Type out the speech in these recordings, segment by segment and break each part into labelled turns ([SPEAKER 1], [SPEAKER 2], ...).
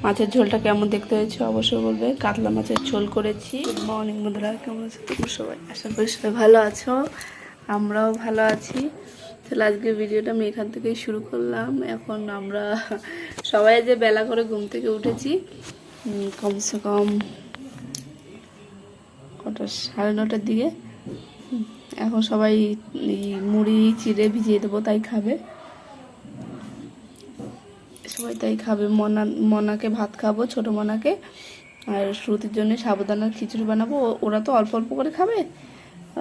[SPEAKER 1] মাছের ঝোলটা কেমন দেখতে হয়েছে অবশ্যই বলবে। কাতলা মাছের ঝোল করেছি। গুড মর্নিং বন্ধুরা, কেমন আছো তোমরা সবাই? আশা করি সবাই ভালো আছো, আমরাও ভালো আছি। তাহলে আজকের ভিডিওটা আমি এখান থেকেই শুরু করলাম। এখন আমরা সবাই যে বেলা করে ঘুম থেকে উঠেছি, কমসে কম কটা 9:30টার দিকে। এখন সবাই মুড়ি চিড়ে ভিজিয়ে দেবো, তাই খাবে সবাই, তাই খাবে। মনাকে ভাত খাবো, ছোটো মনাকে, আর শ্রুতির জন্য সাবুদানার খিচুড়ি বানাবো। ওরা তো অল্প অল্প করে খাবে,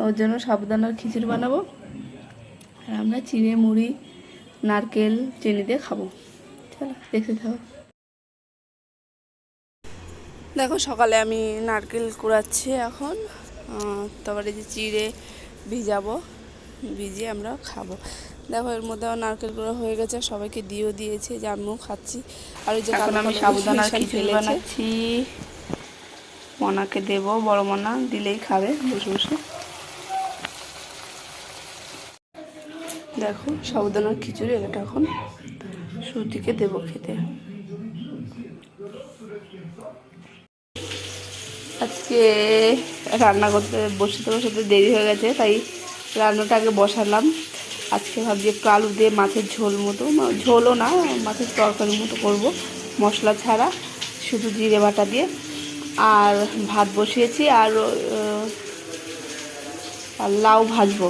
[SPEAKER 1] ওর জন্য সাবুদানার খিচুড়ি বানাবো। আর আমরা চিড়ে মুড়ি নারকেল চিনি দিয়ে খাবো। চলো দেখতে থাকো। দেখো সকালে আমি নারকেল কুড়াচ্ছি এখন, তারপরে যে চিড়ে ভিজাবো, ভিজিয়ে আমরা খাবো। দেখো এর মধ্যে আমার নারকেল কুড়া হয়ে গেছে, সবাইকে দিয়েও দিয়েছে, যে আমিও খাচ্ছি। আর ওই যে আমি সাবুদানার খিচুড়ি বানাচ্ছি, মনাকে দেবো, বড় মনা দিলেই খাবে বসে বসে। দেখো সাবুদানার খিচুড়ি, এটা এখন সুজিকে দেবো খেতে। আজকে রান্না করতে বসতে দেরি হয়ে গেছে, তাই রান্নাটা আগে বসালাম। আজকে ভাবছি একটু আলু দিয়ে মাছের ঝোল মতো, ঝোলও না, মাছের তরকারির মতো করব, মশলা ছাড়া, শুধু জিরে বাটা দিয়ে। আর ভাত বসিয়েছি, আর লাউ ভাজবো।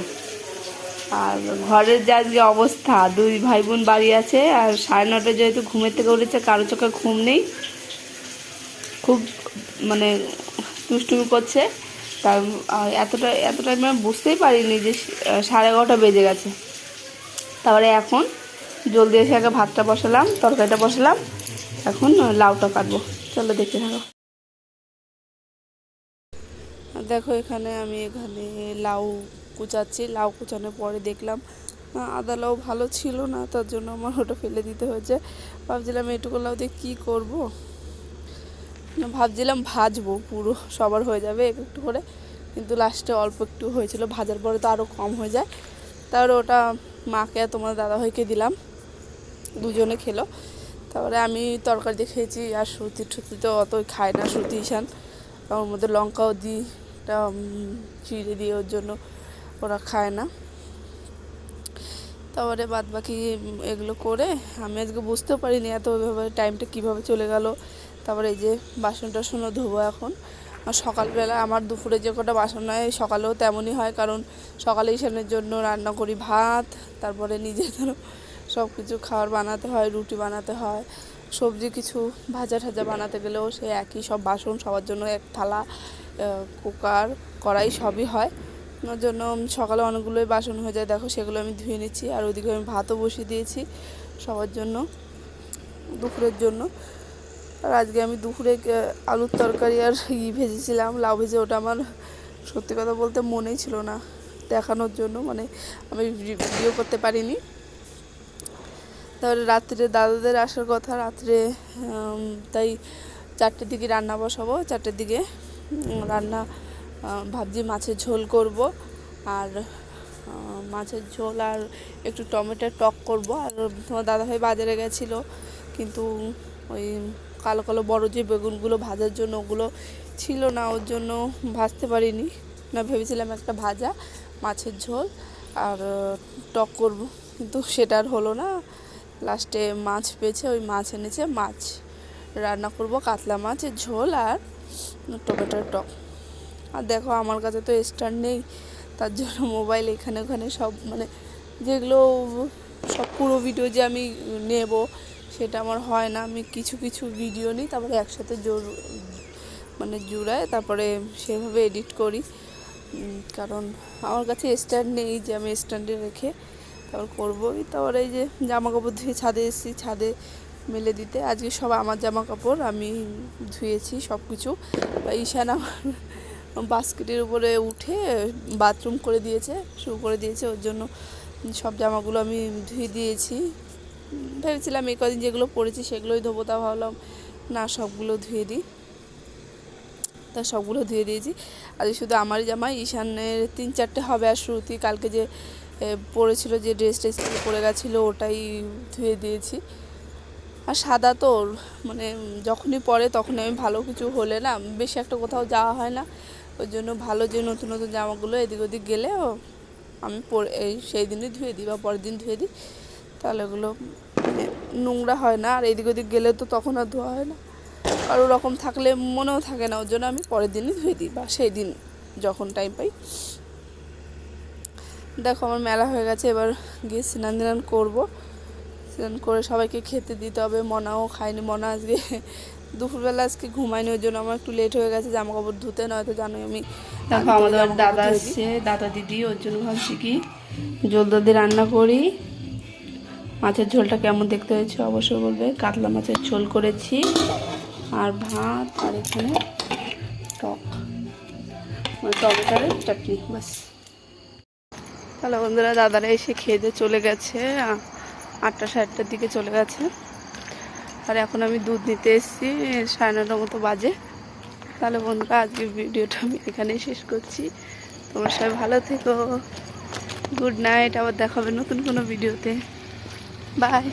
[SPEAKER 1] আর ঘরের যা যে অবস্থা, 2 ভাই বোন বাড়ি আছে, আর 9:30 যেহেতু ঘুমের থেকে উঠেছে, কারো চোখে ঘুম নেই, খুব মানে দুষ্টুমি করছে। তার এত টাইম আমি বুঝতেই পারিনি যে 11:30 বেজে গেছে। তারপরে এখন জলদি এসে আগে ভাতটা বসালাম, তরকারিটা বসালাম, এখন লাউটা কাটবো। চলো দেখতে থাকো। দেখো এখানে আমি লাউ কুচাচ্ছি। লাউ কুচানোর পরে দেখলাম আদা লাউ ভালো ছিল না, তার জন্য আমার ওটা ফেলে দিতে হয়েছে। ভাবছিলাম এটুকু লাউ দিয়ে কী করবো, ভাবছিলাম ভাজবো, পুরো সবার হয়ে যাবে একটু করে, কিন্তু লাস্টে অল্প একটু হয়েছিল, ভাজার পরে তো আরও কম হয়ে যায়। তারপরে ওটা মাকে আর তোমার দাদাভাইকে দিলাম, দুজনে খেলো। তারপরে আমি তরকারি দিয়ে খেয়েছি। আর শ্রুতি তো অতই খায় না, শ্রুতি ঈশান, ওর মধ্যে লঙ্কাও দিই, চিড়ে দিয়ে, ওর জন্য ওরা খায় না। তারপরে বাদ বাকি এগুলো করে আমি আজকে বুঝতেও পারিনি এতভাবে টাইমটা কীভাবে চলে গেল। তারপরে এই যে বাসন টাসনও ধোবো এখন। আর সকালবেলা আমার দুপুরে যে কটা বাসন হয় সকালেও তেমনই হয়, কারণ সকালে ঈশানের জন্য রান্না করি ভাত, তারপরে নিজের ধরো সব কিছু খাবার বানাতে হয়, রুটি বানাতে হয়, সবজি কিছু ভাজা ঠাজা বানাতে গেলেও সে একই, সব বাসন সবার জন্য এক থালা, কুকার কড়াই সবই হয়। ওর জন্য সকালে অনেকগুলোই বাসন হয়ে যায়, দেখো সেগুলো আমি ধুয়ে নিচ্ছি। আর ওইদিকে আমি ভাতও বসিয়ে দিয়েছি সবার জন্য, দুপুরের জন্য। আর আজকে আমি দুপুরে আলুর তরকারি আর ভেজেছিলাম, লাউ ভেজে, ওটা আমার সত্যি কথা বলতে মনেই ছিল না দেখানোর জন্য, মানে আমি ভিডিও করতে পারিনি। তারপরে রাত্রে দাদাদের আসার কথা, রাত্রে তাই 4টের দিকে রান্না বসাবো। 4টের দিকে রান্না ভাবছি মাছের ঝোল করব, আর মাছের ঝোল আর একটু টমেটোর টক করব। আর তোমার দাদাভাই বাজারে গেছিলো, কিন্তু ওই কালো কালো বড় যে বেগুনগুলো ভাজার জন্য ওগুলো ছিল না, ওর জন্য ভাজতে পারিনি। না ভেবেছিলাম একটা ভাজা, মাছের ঝোল আর টক করব, কিন্তু সেটা আর হলো না। লাস্টে মাছ পেয়েছে, ওই মাছ এনেছে, মাছ রান্না করব, কাতলা মাছের ঝোল আর টমেটোর টক। আর দেখো আমার কাছে তো স্ট্যান্ড নেই, তার জন্য মোবাইল এখানে ওখানে সব, মানে যেগুলো সব পুরো ভিডিও যে আমি নেব সেটা আমার হয় না। আমি কিছু কিছু ভিডিও নিই, তারপরে একসাথে জুড়ায় তারপরে সেভাবে এডিট করি, কারণ আমার কাছে স্ট্যান্ড নেই যে আমি স্ট্যান্ডে রেখে তারপর করবোই। তারপরে এই যে জামা কাপড় ধুয়ে ছাদে এসেছি, ছাদে মেলে দিতে। আজকে সব আমার জামা কাপড় আমি ধুয়েছি সব কিছু। ঈশান আমার বাস্কেটের উপরে উঠে বাথরুম করে দিয়েছে, শুরু করে দিয়েছে, ওর জন্য সব জামাগুলো আমি ধুয়ে দিয়েছি। ভেবেছিলাম এই কদিন যেগুলো পরেছি সেগুলোই ধোবো, তা ভাবলাম না, সবগুলো ধুয়ে দিই, তা সবগুলো ধুয়ে দিয়েছি। আজকে শুধু আমারই জামা, ঈশানের 3-4টে হবে। আর শ্রুতি কালকে যে পরেছিল, যে ড্রেসটা স্কুলে পরে গেছিলো, ওটাই ধুয়ে দিয়েছি। আর সাদা তো মানে যখনই পরে তখনই আমি ভালো কিছু হলে না বেশি একটা কোথাও যাওয়া হয় না, ওই জন্য ভালো যে নতুন নতুন জামাগুলো এদিক ওদিক গেলে আমি পরে সেই দিনই ধুয়ে দিই বা পরের দিন ধুয়ে দিই, তাহলে ওগুলো মানে নোংরা হয় না। আর এদিক ওদিক গেলে তো তখন আর ধোয়া হয় না, আর ওরকম থাকলে মনেও থাকে না, ওর জন্য আমি পরের দিনই ধুয়ে দিই বা সেই দিন যখন টাইম পাই। দেখো আমার মেলা হয়ে গেছে, এবার গিয়ে স্নান টান করবো, স্নান করে সবাইকে খেতে দিতে হবে। মনাও খায়নি, মনা আজকে দুপুরবেলা আজকে ঘুমায়নি, ওই জন্য আমার একটু লেট হয়ে গেছে জামা কাপড় ধুতে, নয়তো জানোই আমি। দেখো আমাদের দাদা আসছে, দাদা দিদি, ওর জন্য ভাবছি কি জলদি রান্না করি। মাছের ঝোলটা কেমন দেখতে হয়েছে অবশ্যই বলবে। কাতলা মাছের ঝোল করেছি আর ভাত, আর এখানে টক মানে টমেটোর চাটনি, বাস। তাহলে বন্ধুরা দাদারা এসে খেয়ে দিয়ে চলে গেছে, 8টা 8:30টার দিকে চলে গেছে। আর এখন আমি দুধ নিতে এসেছি, 9:30টার মতো বাজে। তাহলে বন্ধুরা আজকের ভিডিওটা আমি এখানেই শেষ করছি। তোমরা সবাই ভালো থেকো, গুড নাইট। আবার দেখা হবে নতুন কোনো ভিডিওতে, বাই।